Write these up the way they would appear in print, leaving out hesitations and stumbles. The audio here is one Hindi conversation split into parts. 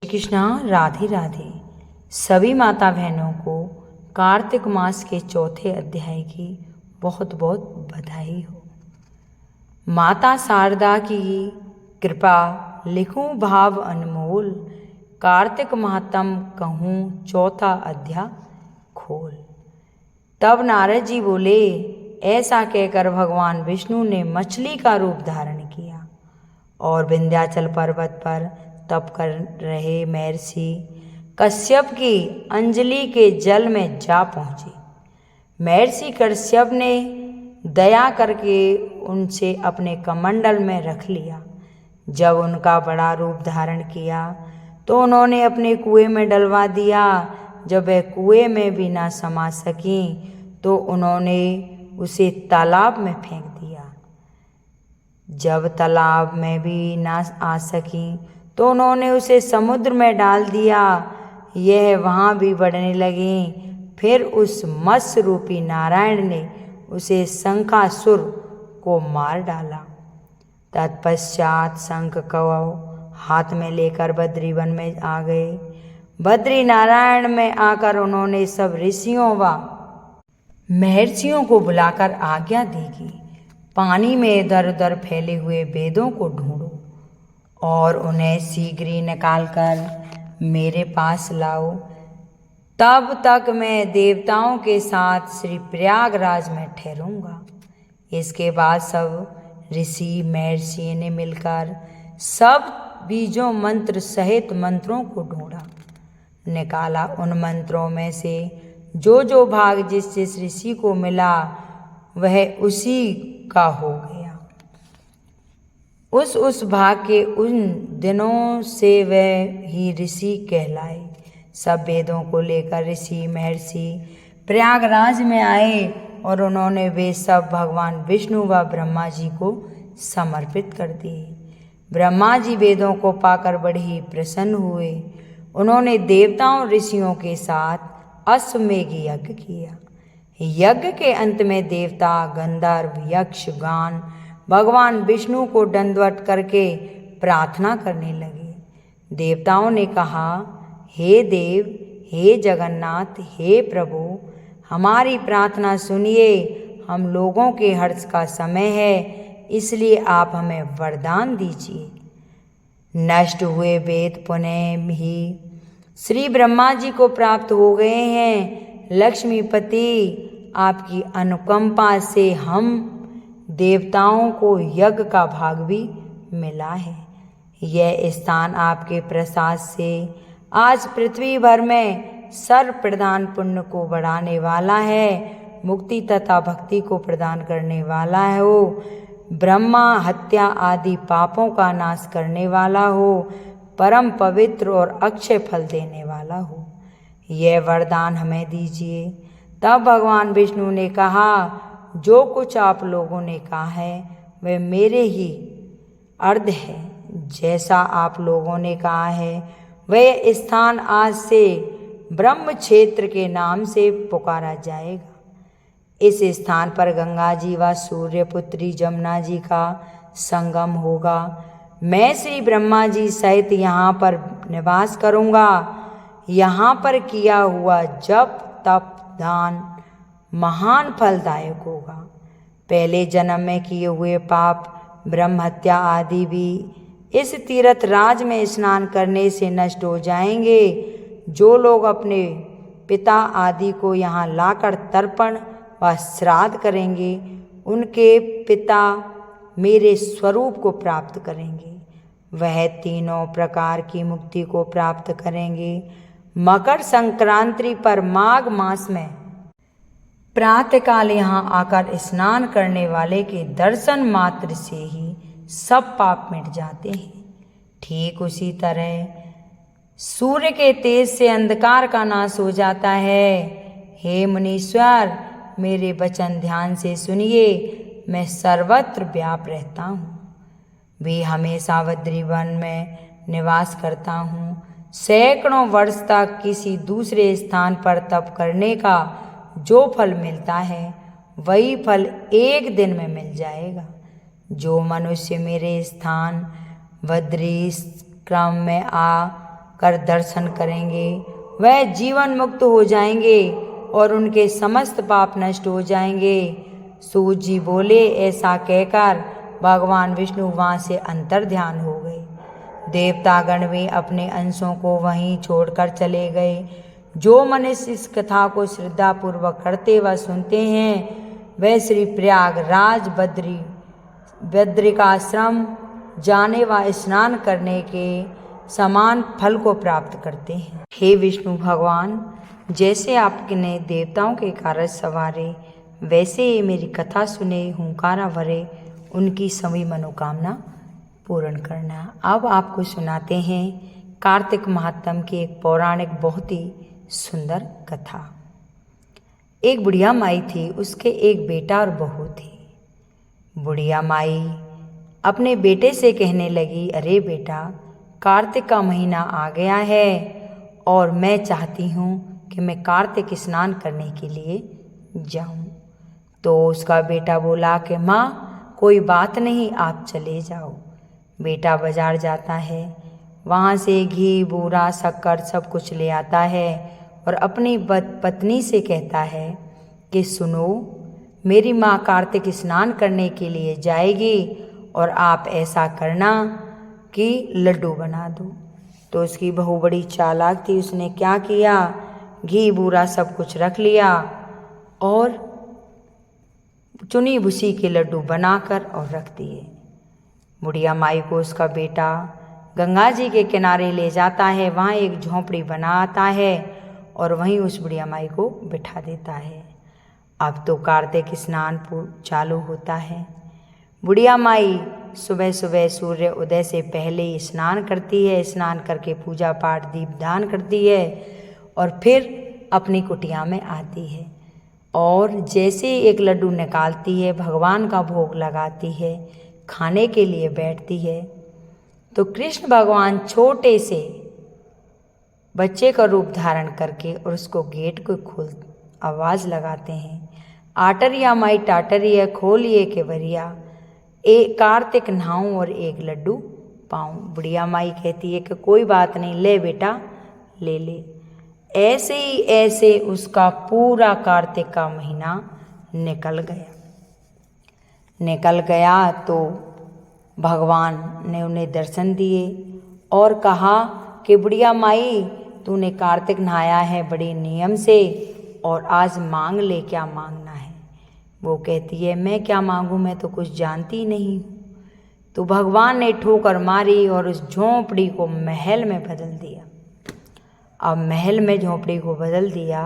श्री कृष्णा। राधे राधे। सभी माता बहनों को कार्तिक मास के चौथे अध्याय की बहुत बहुत बधाई हो। माता शारदा की कृपा लिखूं भाव अनमोल, कार्तिक माहत्म कहूँ चौथा अध्याय खोल। तब नारद जी बोले, ऐसा कहकर भगवान विष्णु ने मछली का रूप धारण किया और विंध्याचल पर्वत पर तप कर रहे महर्षि कश्यप की अंजलि के जल में जा पहुँचे। महर्षि कश्यप ने दया करके उनसे अपने कमंडल में रख लिया। जब उनका बड़ा रूप धारण किया तो उन्होंने अपने कुएं में डलवा दिया। जब वह कुएं में भी ना समा सकी तो उन्होंने उसे तालाब में फेंक दिया। जब तालाब में भी ना आ सकी तो उन्होंने उसे समुद्र में डाल दिया। यह वहाँ भी बढ़ने लगी। फिर उस मत्स्य रूपी नारायण ने उसे शंखासुर को मार डाला। तत्पश्चात शंख को हाथ में लेकर बद्री वन में आ गए। बद्री नारायण में आकर उन्होंने सब ऋषियों व महर्षियों को बुलाकर आज्ञा दी कि पानी में इधर उधर फैले हुए वेदों को ढूंढो और उन्हें शीघ्र ही निकालकर मेरे पास लाओ। तब तक मैं देवताओं के साथ श्री प्रयागराज में ठहरूंगा। इसके बाद सब ऋषि महर्षि ने मिलकर सब बीजों मंत्र सहित मंत्रों को ढूंढा, निकाला। उन मंत्रों में से जो भाग जिस जिस ऋषि को मिला वह उसी का हो गया। उस भाग के उन दिनों से वह ही ऋषि कहलाए। सब वेदों को लेकर ऋषि महर्षि प्रयागराज में आए और उन्होंने वे सब भगवान विष्णु व ब्रह्मा जी को समर्पित कर दिए। ब्रह्मा जी वेदों को पाकर बड़े ही प्रसन्न हुए। उन्होंने देवताओं ऋषियों के साथ अश्वमेघ यज्ञ किया। यज्ञ के अंत में देवता गंधर्व यक्ष गान भगवान विष्णु को दंडवत करके प्रार्थना करने लगे। देवताओं ने कहा, हे देव, हे जगन्नाथ, हे प्रभु, हमारी प्रार्थना सुनिए। हम लोगों के हर्ष का समय है, इसलिए आप हमें वरदान दीजिए। नष्ट हुए वेद पुनः ही श्री ब्रह्मा जी को प्राप्त हो गए हैं। लक्ष्मीपति, आपकी अनुकंपा से हम देवताओं को यज्ञ का भाग भी मिला है। यह स्थान आपके प्रसाद से आज पृथ्वी भर में सर्व प्रदान पुण्य को बढ़ाने वाला है, मुक्ति तथा भक्ति को प्रदान करने वाला है हो, ब्रह्मा हत्या आदि पापों का नाश करने वाला हो, परम पवित्र और अक्षय फल देने वाला हो। यह वरदान हमें दीजिए। तब भगवान विष्णु ने कहा, जो कुछ आप लोगों ने कहा है वह मेरे ही अर्ध है। जैसा आप लोगों ने कहा है वह स्थान आज से ब्रह्म क्षेत्र के नाम से पुकारा जाएगा। इस स्थान पर गंगा जी व सूर्यपुत्री जमुना जी का संगम होगा। मैं श्री ब्रह्मा जी सहित यहाँ पर निवास करूँगा। यहाँ पर किया हुआ जप तप दान महान फलदायक होगा। पहले जन्म में किए हुए पाप ब्रह्म हत्या आदि भी इस तीर्थ राज में स्नान करने से नष्ट हो जाएंगे। जो लोग अपने पिता आदि को यहाँ लाकर तर्पण व श्राद्ध करेंगे उनके पिता मेरे स्वरूप को प्राप्त करेंगे। वह तीनों प्रकार की मुक्ति को प्राप्त करेंगे। मकर संक्रांति पर माघ मास में प्रातःकाल यहाँ आकर स्नान करने वाले के दर्शन मात्र से ही सब पाप मिट जाते हैं। ठीक उसी तरह सूर्य के तेज से अंधकार का नाश हो जाता है। हे मुनीश्वर, मेरे वचन ध्यान से सुनिए। मैं सर्वत्र व्याप रहता हूँ, भी हमेशा बद्री वन में निवास करता हूँ। सैकड़ों वर्ष तक किसी दूसरे स्थान पर तप करने का जो फल मिलता है वही फल एक दिन में मिल जाएगा। जो मनुष्य मेरे स्थान बद्री क्रम में आ कर दर्शन करेंगे वह जीवन मुक्त हो जाएंगे और उनके समस्त पाप नष्ट हो जाएंगे। सूत जी बोले। ऐसा कहकर भगवान विष्णु वहाँ से अंतर ध्यान हो गए। देवतागण भी अपने अंशों को वहीं छोड़कर चले गए। जो मनुष्य इस कथा को श्रद्धापूर्वक करते व सुनते हैं वह श्री प्रयागराज बद्रिकाश्रम जाने व स्नान करने के समान फल को प्राप्त करते हैं। हे विष्णु भगवान, जैसे आपने देवताओं के कारज संवारे वैसे ही मेरी कथा सुने हुंकारा भरे उनकी सभी मनोकामना पूर्ण करना। अब आपको सुनाते हैं कार्तिक महात्म की एक पौराणिक बहुत ही सुंदर कथा। एक बुढ़िया माई थी, उसके एक बेटा और बहू थी। बुढ़िया माई अपने बेटे से कहने लगी, अरे बेटा, कार्तिक का महीना आ गया है और मैं चाहती हूँ कि मैं कार्तिक स्नान करने के लिए जाऊँ। तो उसका बेटा बोला कि माँ कोई बात नहीं, आप चले जाओ। बेटा बाजार जाता है, वहाँ से घी बूरा शक्कर सब कुछ ले आता है और अपनी पत्नी से कहता है कि सुनो, मेरी माँ कार्तिक स्नान करने के लिए जाएगी और आप ऐसा करना कि लड्डू बना दो। तो उसकी बहू बड़ी चालाक थी, उसने क्या किया, घी बूरा सब कुछ रख लिया और चुनी भूसी के लड्डू बनाकर और रख दिए। बुढ़िया माई को उसका बेटा गंगा जी के किनारे ले जाता है, वहाँ एक झोंपड़ी बनाता है और वहीं उस बुढ़िया माई को बिठा देता है। अब तो कार्तिक स्नान चालू होता है। बुढ़िया माई सुबह सुबह सूर्य उदय से पहले ही स्नान करती है, स्नान करके पूजा पाठ दीपदान करती है और फिर अपनी कुटिया में आती है और जैसे एक लड्डू निकालती है, भगवान का भोग लगाती है, खाने के लिए बैठती है तो कृष्ण भगवान छोटे से बच्चे का रूप धारण करके और उसको गेट को खोल आवाज़ लगाते हैं, आटरिया माई टाटरिया खोलिए के बरिया, एक कार्तिक नहाऊं और एक लड्डू पाऊं। बुढ़िया माई कहती है कि कोई बात नहीं, ले बेटा ले ले। ऐसे ही ऐसे उसका पूरा कार्तिक का महीना निकल गया तो भगवान ने उन्हें दर्शन दिए और कहा कि बुढ़िया माई, तूने कार्तिक नहाया है बड़े नियम से और आज मांग ले, क्या मांगना है। वो कहती है, मैं क्या मांगूं, मैं तो कुछ जानती नहीं हूँ। तो भगवान ने ठोकर मारी और उस झोंपड़ी को महल में बदल दिया। अब महल में झोंपड़ी को बदल दिया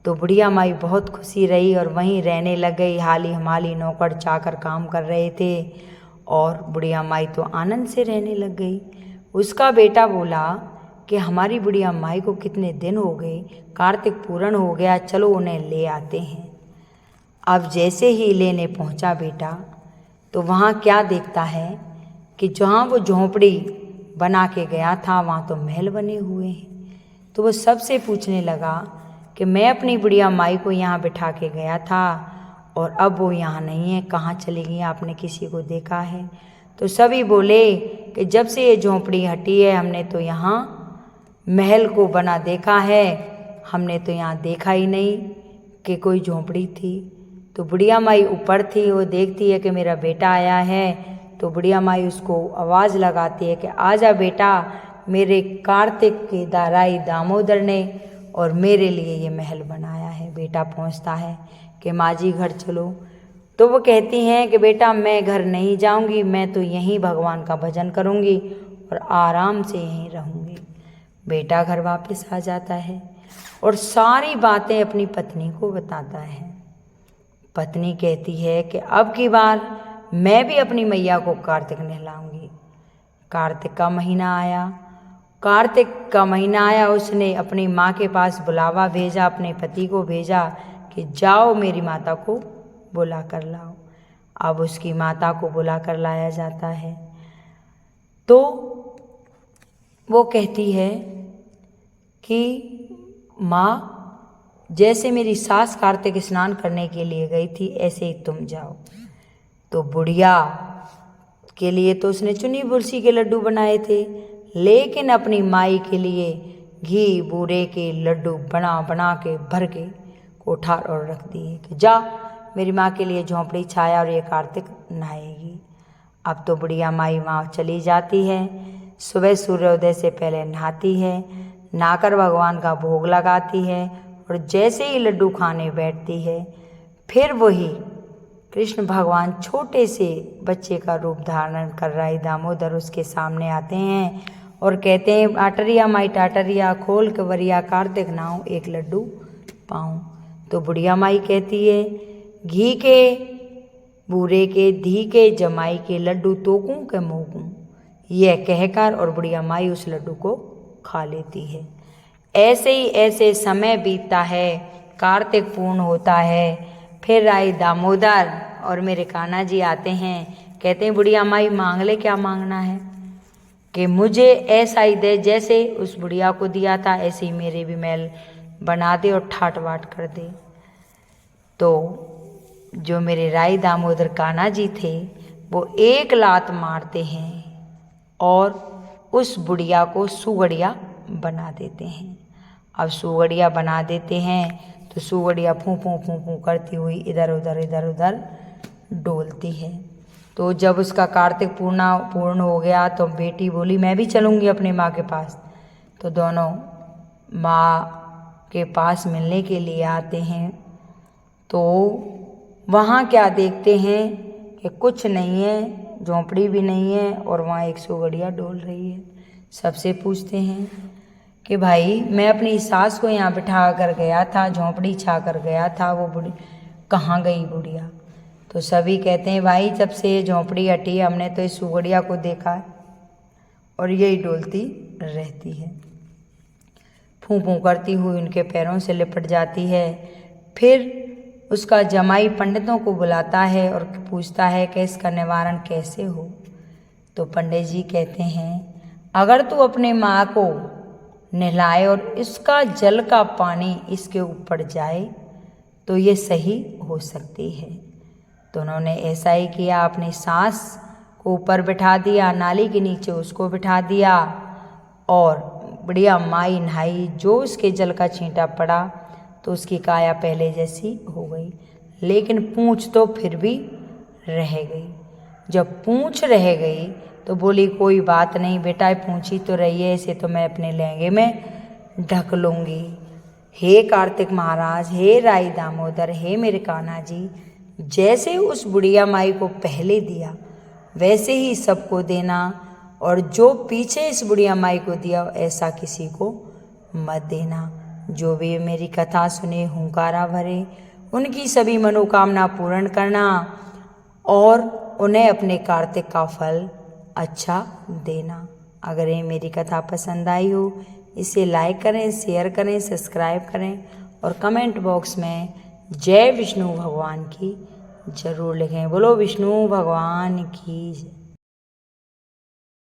तो बुढ़िया माई बहुत खुशी रही और वहीं रहने लग गई। हाली हमाली नौकर चाकर काम कर रहे थे और बुढ़िया माई तो आनंद से रहने लग गई। उसका बेटा बोला कि हमारी बुढ़िया माई को कितने दिन हो गए, कार्तिक पूर्ण हो गया, चलो उन्हें ले आते हैं। अब जैसे ही लेने पहुंचा बेटा तो वहाँ क्या देखता है कि जहाँ वो झोंपड़ी बना के गया था वहाँ तो महल बने हुए हैं। तो वो सबसे पूछने लगा कि मैं अपनी बुढ़िया माई को यहाँ बिठा के गया था और अब वो यहाँ नहीं है, कहाँ चली गई, आपने किसी को देखा है। तो सभी बोले कि जब से ये झोंपड़ी हटी है हमने तो यहाँ महल को बना देखा है, हमने तो यहाँ देखा ही नहीं कि कोई झोंपड़ी थी। तो बुढ़िया माई ऊपर थी, वो देखती है कि मेरा बेटा आया है तो बुढ़िया माई उसको आवाज़ लगाती है कि आजा बेटा, मेरे कार्तिक के दाराई दामोदर ने और मेरे लिए ये महल बनाया है। बेटा पहुंचता है कि माँ जी घर चलो। तो वो कहती हैं कि बेटा मैं घर नहीं जाऊंगी, मैं तो यहीं भगवान का भजन करूंगी और आराम से यहीं रहूंगी। बेटा घर वापस आ जाता है और सारी बातें अपनी पत्नी को बताता है। पत्नी कहती है कि अब की बार मैं भी अपनी मैया को कार्तिक नहलाऊंगी। कार्तिक का महीना आया, उसने अपनी माँ के पास बुलावा भेजा, अपने पति को भेजा कि जाओ मेरी माता को बुला कर लाओ। अब उसकी माता को बुला कर लाया जाता है तो वो कहती है कि माँ, जैसे मेरी सास कार्तिक स्नान करने के लिए गई थी ऐसे ही तुम जाओ। तो बुढ़िया के लिए तो उसने चुनी बुरसी के लड्डू बनाए थे, लेकिन अपनी माई के लिए घी बूरे के लड्डू बना बना के भर के कोठार और रख दिए कि जा मेरी माँ के लिए झोंपड़ी छाया और ये कार्तिक नहाएगी। अब तो बुढ़िया माई वहाँ चली जाती है। सुबह सूर्योदय से पहले नहाती है, नहाकर भगवान का भोग लगाती है और जैसे ही लड्डू खाने बैठती है फिर वही कृष्ण भगवान छोटे से बच्चे का रूप धारण कर राई दामोदर उसके सामने आते हैं और कहते हैं टाटरिया माई टाटरिया खोल कवरिया कार्तिक नाव एक लड्डू पाऊँ। तो बुढ़िया माई कहती है घी के बूरे के धी के जमाई के लड्डू तोकूं के मोकूं, यह कहकर और बुढ़िया माई उस लड्डू को खा लेती है। ऐसे ही ऐसे समय बीतता है, कार्तिक पूर्ण होता है। फिर राई दामोदर और मेरे कान्हा जी आते हैं, कहते हैं बुढ़िया माई मांग ले, क्या मांगना है कि मुझे ऐसा ही दे जैसे उस बुढ़िया को दिया था, ऐसे ही मेरे भी महल बना दे और ठाट बाट कर दे। तो जो मेरे राई दामोदर कान्हा जी थे वो एक लात मारते हैं और उस बुढ़िया को सुगड़िया बना देते हैं। अब सुगड़िया बना देते हैं तो सुगड़िया फूं फूं फूं फूं करती हुई इधर उधर डोलती है। तो जब उसका कार्तिक पूर्ण हो गया तो बेटी बोली मैं भी चलूँगी अपने माँ के पास। तो दोनों माँ के पास मिलने के लिए आते हैं। तो वहाँ क्या देखते हैं कि कुछ नहीं है, झोंपड़ी भी नहीं है और वहाँ एक सुगड़िया डोल रही है। सबसे पूछते हैं कि भाई मैं अपनी सास को यहाँ बिठा कर गया था, झोंपड़ी छा कर गया था, वो बुढ़ी कहाँ गई बुढ़िया। तो सभी कहते हैं भाई जब से ये झोंपड़ी हटी हमने तो इस सुगड़िया को देखा है और यही डोलती रहती है। फूं फूं करती हुई उनके पैरों से लिपट जाती है। फिर उसका जमाई पंडितों को बुलाता है और पूछता है कि इसका निवारण कैसे हो। तो पंडित जी कहते हैं अगर तू अपने माँ को नहलाए और इसका जल का पानी इसके ऊपर जाए तो ये सही हो सकती है। तो उन्होंने ऐसा ही किया, अपनी सास को ऊपर बिठा दिया, नाली के नीचे उसको बिठा दिया और बढ़िया माई नहाई। जो उसके जल का छींटा पड़ा तो उसकी काया पहले जैसी हो गई, लेकिन पूँछ तो फिर भी रह गई। जब पूँछ रह गई तो बोली कोई बात नहीं बेटा, पूँछी तो रही है, इसे तो मैं अपने लहंगे में ढक लूँगी। हे कार्तिक महाराज, हे राई दामोदर, हे मेरे कान्हा जी, जैसे उस बुढ़िया माई को पहले दिया वैसे ही सबको देना और जो पीछे इस बुढ़िया माई को दिया ऐसा किसी को मत देना। जो भी मेरी कथा सुने हुंकारा भरे उनकी सभी मनोकामना पूर्ण करना और उन्हें अपने कार्तिक का फल अच्छा देना। अगर ये मेरी कथा पसंद आई हो इसे लाइक करें, शेयर करें, सब्सक्राइब करें और कमेंट बॉक्स में जय विष्णु भगवान की जरूर लिखें। बोलो विष्णु भगवान की।